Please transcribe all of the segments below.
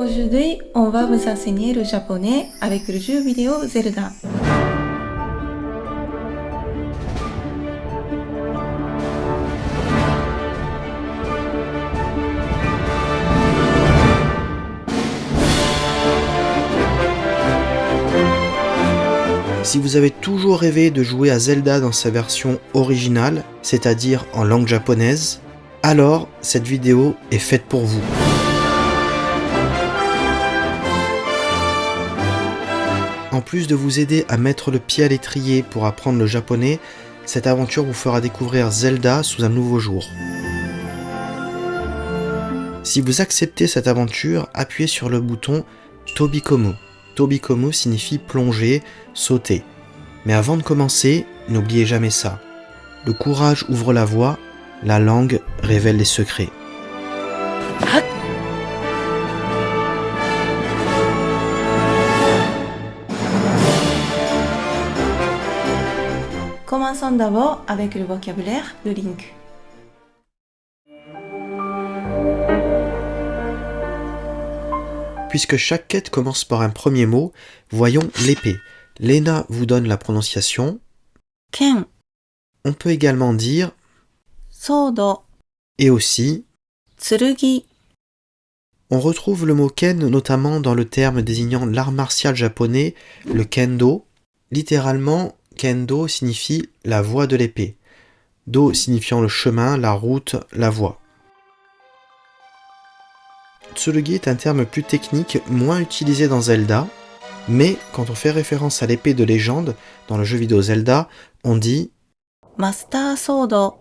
Aujourd'hui, on va vous enseigner le japonais avec le jeu vidéo Zelda. Si vous avez toujours rêvé de jouer à Zelda dans sa version originale, c'est-à-dire en langue japonaise, alors cette vidéo est faite pour vous. En plus de vous aider à mettre le pied à l'étrier pour apprendre le japonais, cette aventure vous fera découvrir Zelda sous un nouveau jour. Si vous acceptez cette aventure, appuyez sur le bouton Tobikomu. Tobikomu signifie plonger, sauter. Mais avant de commencer, n'oubliez jamais ça. Le courage ouvre la voie, la langue révèle les secrets. Commençons d'abord avec le vocabulaire de Link. Puisque chaque quête commence par un premier mot, voyons l'épée. Lena vous donne la prononciation. Ken, On peut également dire Sodo, et aussi. Tsurugi, On retrouve le mot ken notamment dans le terme désignant l'art martial japonais, le kendo. Littéralement, kendo signifie la voie de l'épée. Do signifiant le chemin, la route, la voie. Tsurugi est un terme plus technique, moins utilisé dans Zelda, mais quand on fait référence à l'épée de légende dans le jeu vidéo Zelda, on dit Master Sodo,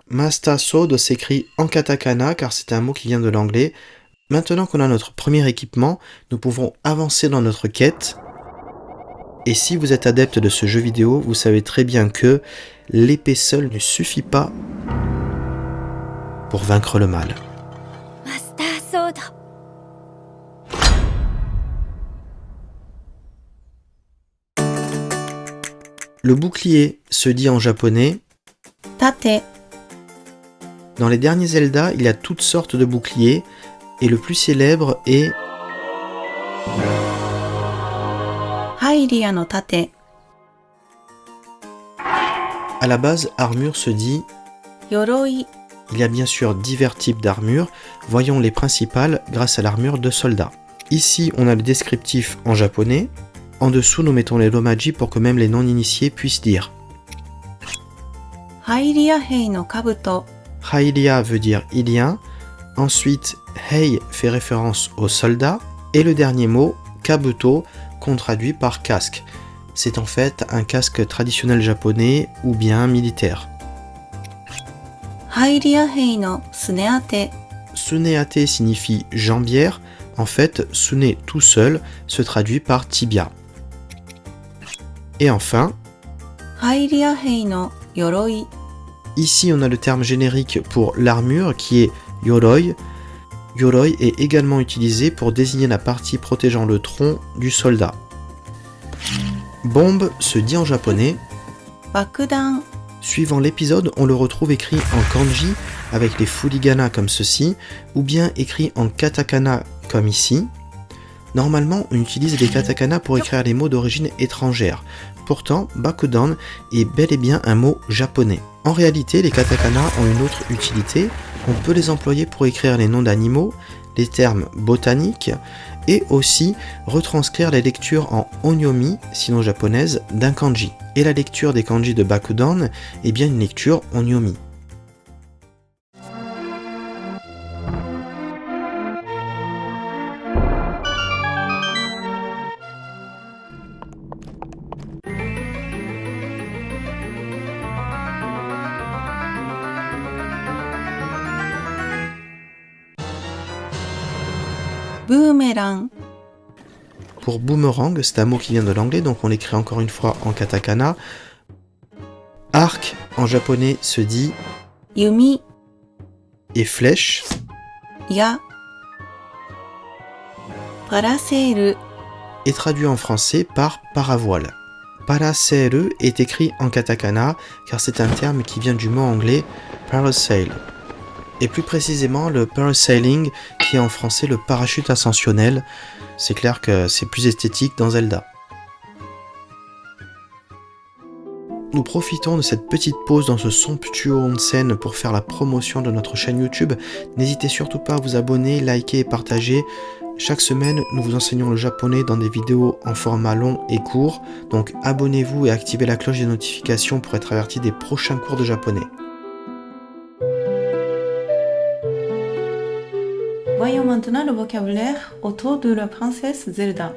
Master Sword s'écrit en katakana car c'est un mot qui vient de l'anglais. Maintenant qu'on a notre premier équipement, nous pouvons avancer dans notre quête. Et si vous êtes adepte de ce jeu vidéo, vous savez très bien que l'épée seule ne suffit pas pour vaincre le mal. Master Soda. Le bouclier se dit en japonais. Tate, Dans les derniers Zelda, il y a toutes sortes de boucliers, et le plus célèbre est Hylia no Tate, à la base, armure se dit. Yoroi, Il y a bien sûr divers types d'armures, voyons les principales grâce à l'armure de soldat. Ici, on a le descriptif en japonais. En dessous, nous mettons les romaji pour que même les non-initiés puissent dire. Hylia hei no kabuto, Hylia veut dire ilien. Ensuite, hei fait référence aux soldats. Et le dernier mot, kabuto, qu'on traduit par casque. C'est en fait un casque traditionnel japonais ou bien militaire. Hylia hei no suneate, Suneate signifie jambière. En fait, sune tout seul se traduit par tibia. Et enfin, Hylia hei no yoroi, ici on a le terme générique pour l'armure qui est yoroi. Yoroi est également utilisé pour désigner la partie protégeant le tronc du soldat. Bombe se dit en japonais. Bakudan, Suivant l'épisode, on le retrouve écrit en kanji avec les furigana comme ceci, ou bien écrit en katakana comme ici. Normalement, on utilise les katakana pour écrire les mots d'origine étrangère. Pourtant, bakudan est bel et bien un mot japonais. En réalité, les katakana ont une autre utilité. On peut les employer pour écrire les noms d'animaux, les termes botaniques, et aussi retranscrire les lectures en onyomi, sinon japonaise, d'un kanji. Et la lecture des kanji de bakudan est bien une lecture onyomi. Boomerang, Pour boomerang, c'est un mot qui vient de l'anglais, donc on l'écrit encore une fois en katakana. Arc en japonais se dit Yumi, et flèche. Ya, Parasail, Est traduit en français par paravoile. Parasail est écrit en katakana car c'est un terme qui vient du mot anglais parasail. Et plus précisément le parasailing écrit en français le parachute ascensionnel. C'est clair que c'est plus esthétique dans Zelda. Nous profitons de cette petite pause dans ce somptueux onsen pour faire la promotion de notre chaîne YouTube. N'hésitez surtout pas à vous abonner, liker et partager. Chaque semaine, nous vous enseignons le japonais dans des vidéos en format long et court. Donc abonnez-vous et activez la cloche des notifications pour être averti des prochains cours de japonais. Voyons maintenant le vocabulaire autour de la princesse Zelda.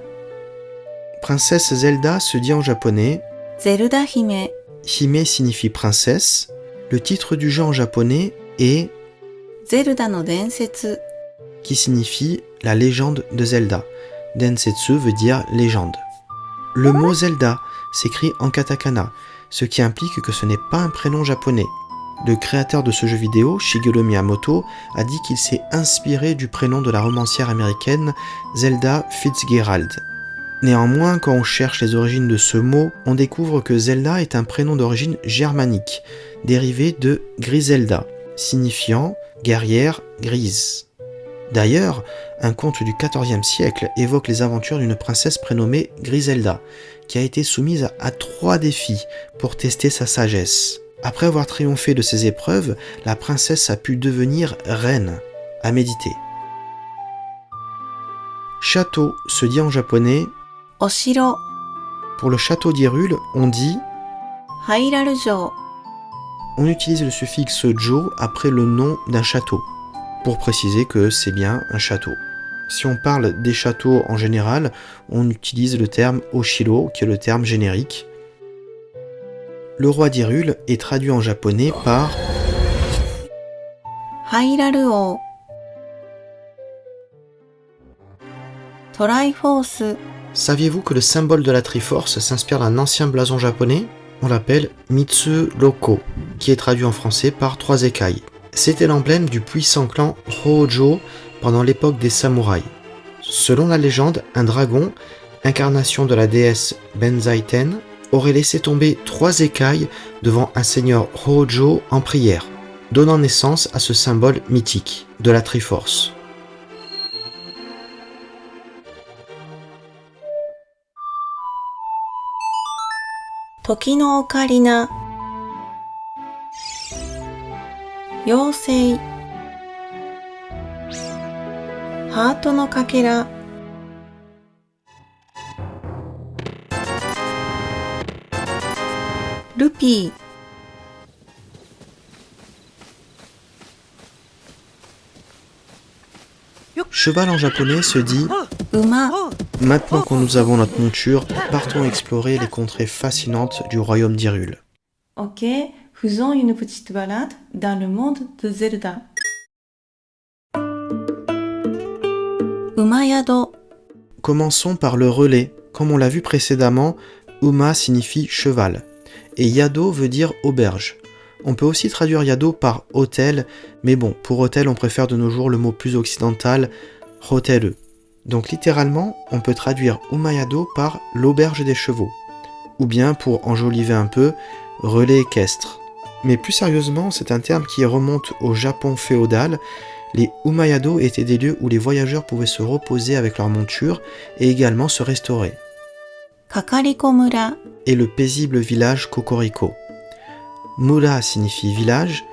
Princesse Zelda se dit en japonais. Zelda Hime. Hime signifie princesse. Le titre du jeu en japonais est Zelda no Densetsu. qui signifie la légende de Zelda. Densetsu veut dire légende. Le mot Zelda s'écrit en katakana, ce qui implique que ce n'est pas un prénom japonais. Le créateur de ce jeu vidéo, Shigeru Miyamoto, a dit qu'il s'est inspiré du prénom de la romancière américaine Zelda Fitzgerald. Néanmoins, quand on cherche les origines de ce mot, on découvre que Zelda est un prénom d'origine germanique, dérivé de Griselda, signifiant guerrière grise. D'ailleurs, un conte du XIVe siècle évoque les aventures d'une princesse prénommée Griselda, qui a été soumise à 3 défis pour tester sa sagesse. Après avoir triomphé de ces épreuves, la princesse a pu devenir reine. À méditer. Château se dit en japonais. Oshiro. Pour le château d'Hyrule, on dit Hairaru-jō. On utilise le suffixe jo après le nom d'un château, pour préciser que c'est bien un château. Si on parle des châteaux en général, on utilise le terme Oshiro, qui est le terme générique. Le roi d'Hyrule est traduit en japonais par Hairaru-o. Triforce. Saviez-vous que le symbole de la Triforce s'inspire d'un ancien blason japonais? On l'appelle Mitsu Roko, qui est traduit en français par 3 écailles. C'était l'emblème du puissant clan Hojo pendant l'époque des samouraïs. Selon la légende, un dragon, incarnation de la déesse Benzaiten, aurait laissé tomber 3 écailles devant un seigneur Hojo en prière, donnant naissance à ce symbole mythique de la Triforce. Toki no ocarina. Yosei. Heart no kakera. Rupee. Cheval en japonais se dit Uma. Maintenant que nous avons notre monture, partons explorer les contrées fascinantes du royaume d'Hyrule. Ok, faisons une petite balade dans le monde de Zelda. Umayado. Commençons par le relais. Comme on l'a vu précédemment, Uma signifie cheval, et Yado veut dire auberge. On peut aussi traduire Yado par hôtel, mais bon, pour hôtel on préfère de nos jours le mot plus occidental, hoteru. Donc littéralement, on peut traduire Umayado par l'auberge des chevaux, ou bien pour enjoliver un peu, relais équestre. Mais plus sérieusement, c'est un terme qui remonte au Japon féodal. Les Umayado étaient des lieux où les voyageurs pouvaient se reposer avec leur monture et également se restaurer. Kakariko-mura. Et le paisible village Kokoriko. Mura signifie village.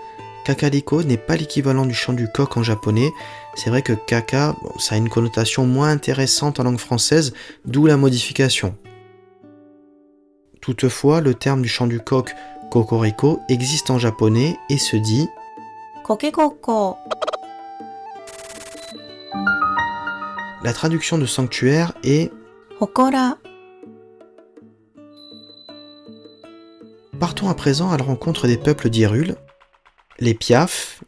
Kakariko n'est pas l'équivalent du chant du coq en japonais. C'est vrai que kaka, ça a une connotation moins intéressante en langue française, d'où la modification. Toutefois, le terme du chant du coq Kokoriko existe en japonais et se dit Kokekoko. La traduction de sanctuaire est Hokora. Partons à présent à la rencontre des peuples d'Hyrule, les Piaf,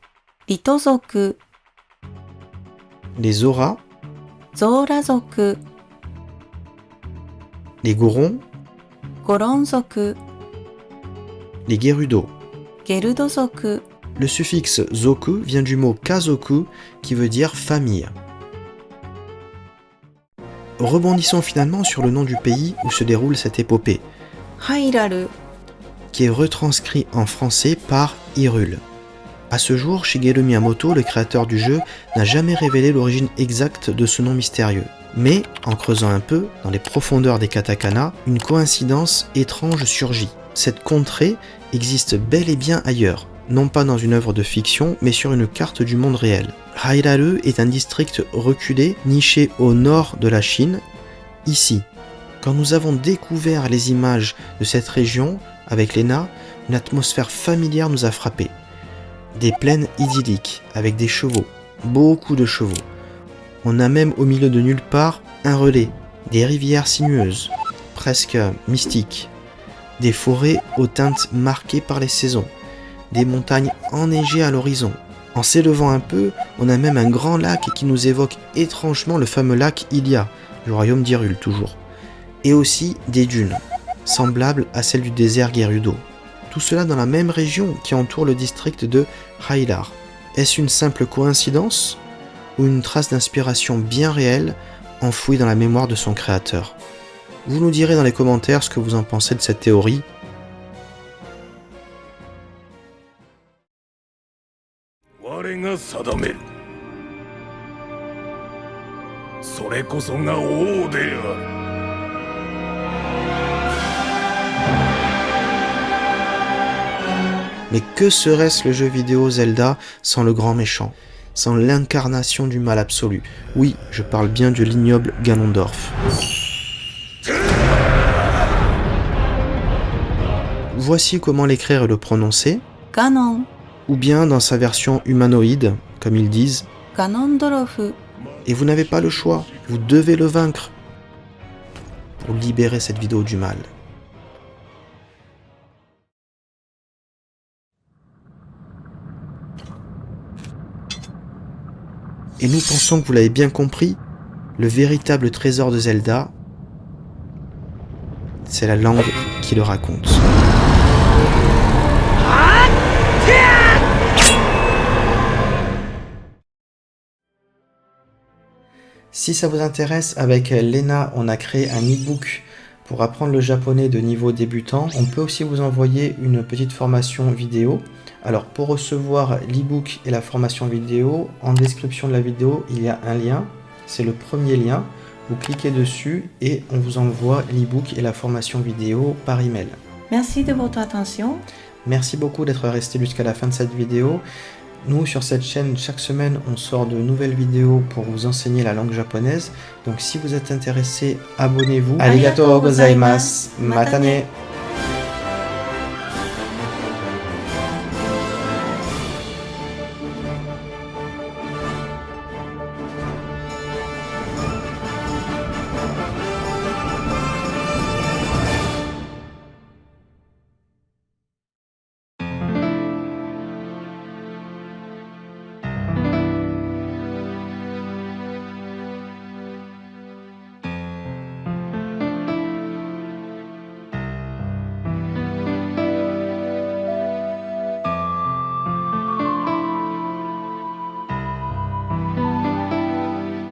Ritozoku. les Zora, Zorazoku. les Gorons, Goronzoku. les Gerudo. Gerudozoku. Le suffixe zoku vient du mot kazoku qui veut dire famille. Rebondissons finalement sur le nom du pays où se déroule cette épopée, Hairaru. qui est retranscrit en français par Hyrule. A ce jour, Shigeru Miyamoto, le créateur du jeu, n'a jamais révélé l'origine exacte de ce nom mystérieux. Mais, en creusant un peu, dans les profondeurs des katakana, une coïncidence étrange surgit. Cette contrée existe bel et bien ailleurs, non pas dans une œuvre de fiction, mais sur une carte du monde réel. Hairaru est un district reculé, niché au nord de la Chine, ici. Quand nous avons découvert les images de cette région, avec Lena, une atmosphère familière nous a frappés. Des plaines idylliques, avec des chevaux, beaucoup de chevaux. On a même au milieu de nulle part un relais, des rivières sinueuses, presque mystiques, des forêts aux teintes marquées par les saisons, des montagnes enneigées à l'horizon. En s'élevant un peu, on a même un grand lac qui nous évoque étrangement le fameux lac Ilia, du royaume d'Hyrule toujours, et aussi des dunes, semblables à celles du désert Gerudo. Tout cela dans la même région qui entoure le district de Hailar. Est-ce une simple coïncidence ou une trace d'inspiration bien réelle enfouie dans la mémoire de son créateur? Vous nous direz dans les commentaires ce que vous en pensez de cette théorie. Mais que serait-ce le jeu vidéo Zelda sans le grand méchant, sans l'incarnation du mal absolu? Oui, je parle bien de l'ignoble Ganondorf. Voici comment l'écrire et le prononcer, Ganon, ou bien dans sa version humanoïde, comme ils disent, Ganondorf. et vous n'avez pas le choix, vous devez le vaincre pour libérer cette vidéo du mal. Et nous pensons que vous l'avez bien compris, le véritable trésor de Zelda, c'est la langue qui le raconte. Si ça vous intéresse, avec Lena, on a créé un e-book pour apprendre le japonais de niveau débutant. On peut aussi vous envoyer une petite formation vidéo. Alors pour recevoir l'e-book et la formation vidéo, en description de la vidéo, il y a un lien. C'est le premier lien. Vous cliquez dessus et on vous envoie l'e-book et la formation vidéo par email. Merci de votre attention. Merci beaucoup d'être resté jusqu'à la fin de cette vidéo. Nous, sur cette chaîne, chaque semaine, on sort de nouvelles vidéos pour vous enseigner la langue japonaise. Donc si vous êtes intéressé, abonnez-vous. Arigatou gozaimasu. Matane.